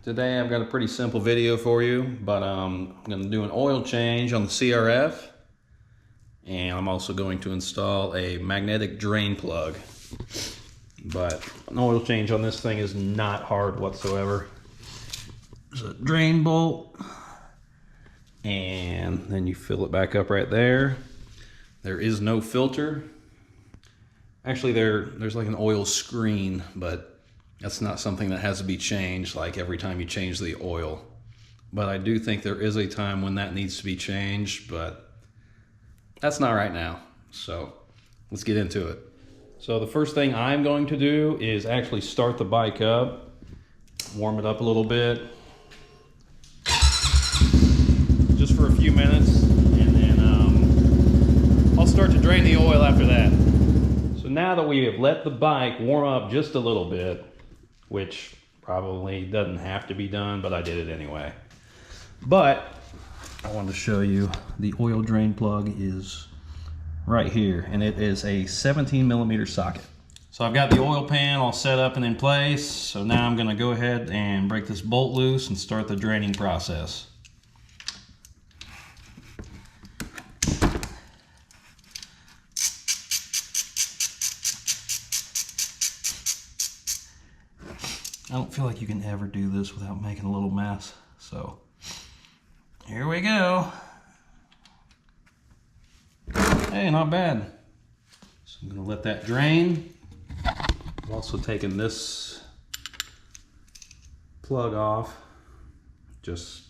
Today I've got a pretty simple video for you, but I'm going to do an oil change on the CRF, and I'm also going to install a magnetic drain plug. But an oil change on this thing is not hard whatsoever. There's a drain bolt, and then you fill it back up right there. There is no filter. Actually, there's like an oil screen, but that's not something that has to be changed like every time you change the oil. But I do think there is a time when that needs to be changed, but that's not right now. So let's get into it. So the first thing I'm going to do is actually start the bike up, warm it up a little bit, just for a few minutes, and then I'll start to drain the oil after that. So now that we have let the bike warm up just a little bit, which probably doesn't have to be done, but I did it anyway. But I wanted to show you the oil drain plug is right here, and it is a 17mm socket. So I've got the oil pan all set up and in place. So now I'm gonna go ahead and break this bolt loose and start the draining process. I don't feel like you can ever do this without making a little mess. So here we go. Hey, not bad. So I'm gonna let that drain. I'm also taking this plug off just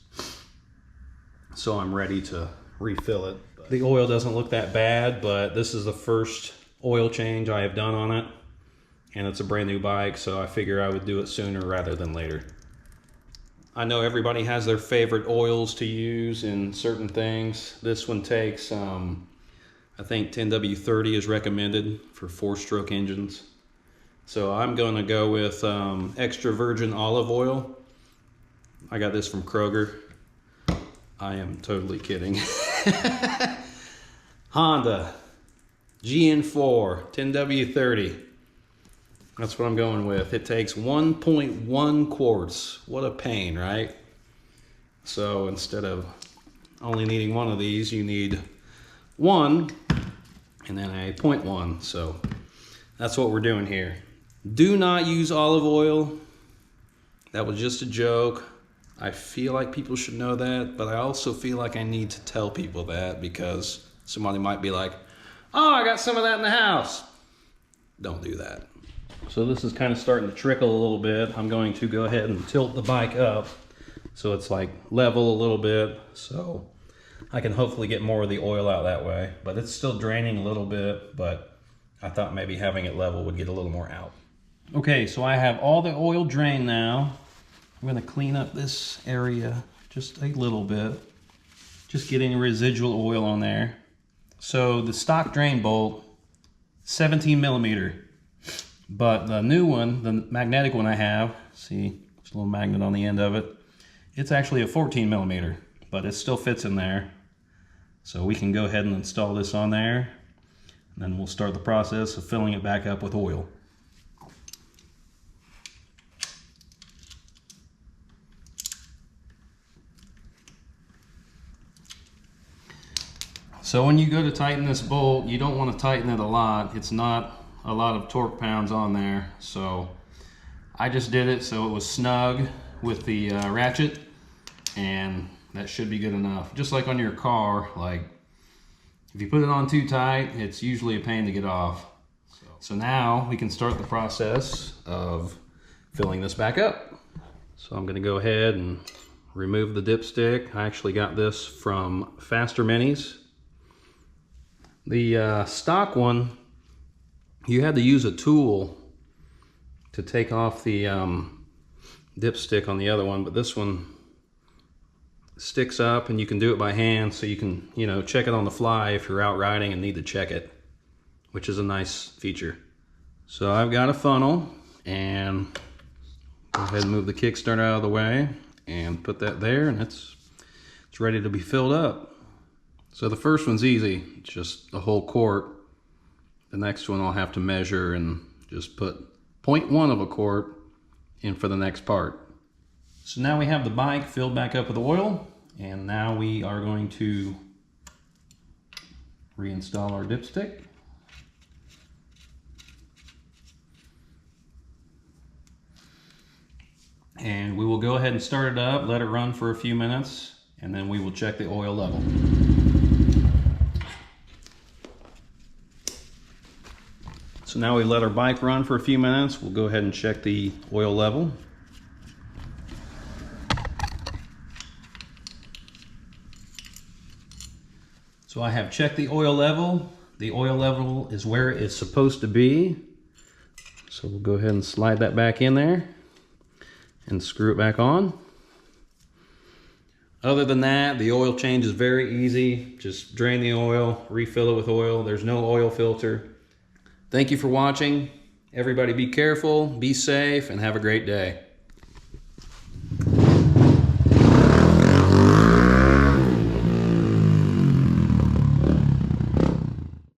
so I'm ready to refill it. The oil doesn't look that bad, but this is the first oil change I have done on it. And it's a brand new bike, so I figure I would do it sooner rather than later. I know everybody has their favorite oils to use in certain things. This one takes, I think 10W30 is recommended for 4-stroke engines. So I'm gonna go with extra virgin olive oil. I got this from Kroger. I am totally kidding. Honda GN4 10W30. That's what I'm going with. It takes 1.1 quarts. What a pain, right? So instead of only needing one of these, you need one and then a 0.1. So that's what we're doing here. Do not use olive oil. That was just a joke. I feel like people should know that, but I also feel like I need to tell people that because somebody might be like, oh, I got some of that in the house. Don't do that. So this is kind of starting to trickle a little bit. I'm going to go ahead and tilt the bike up so it's like level a little bit, so I can hopefully get more of the oil out that way. But it's still draining a little bit, but I thought maybe having it level would get a little more out. Okay, so I have all the oil drained now. I'm gonna clean up this area just a little bit, just getting residual oil on there. So the stock drain bolt, 17mm. But the new one, the magnetic one I have, see, there's a little magnet on the end of it. It's actually a 14mm, but it still fits in there. So we can go ahead and install this on there, and then we'll start the process of filling it back up with oil. So when you go to tighten this bolt, you don't want to tighten it a lot. It's not a lot of torque pounds on there, so I just did it so it was snug with the ratchet, and that should be good enough. Just like on your car, like if you put it on too tight, it's usually a pain to get off. So now we can start the process of filling this back up. So I'm gonna go ahead and remove the dipstick. I actually got this from Faster Minis. The stock one, you had to use a tool to take off the dipstick on the other one, but this one sticks up and you can do it by hand, so you can, you know, check it on the fly if you're out riding and need to check it, which is a nice feature. So I've got a funnel, and go ahead and move the kickstarter out of the way and put that there, and it's ready to be filled up. So the first one's easy, it's just a whole quart. The next one I'll have to measure and just put 0.1 of a quart in for the next part. So now we have the bike filled back up with oil, and now we are going to reinstall our dipstick. And we will go ahead and start it up, let it run for a few minutes, and then we will check the oil level. So now we let our bike run for a few minutes. We'll go ahead and check the oil level. So I have checked the oil level. The oil level is where it's supposed to be. So we'll go ahead and slide that back in there and screw it back on. Other than that, the oil change is very easy. Just drain the oil, refill it with oil. There's no oil filter. Thank you for watching. Everybody be careful, be safe, and have a great day.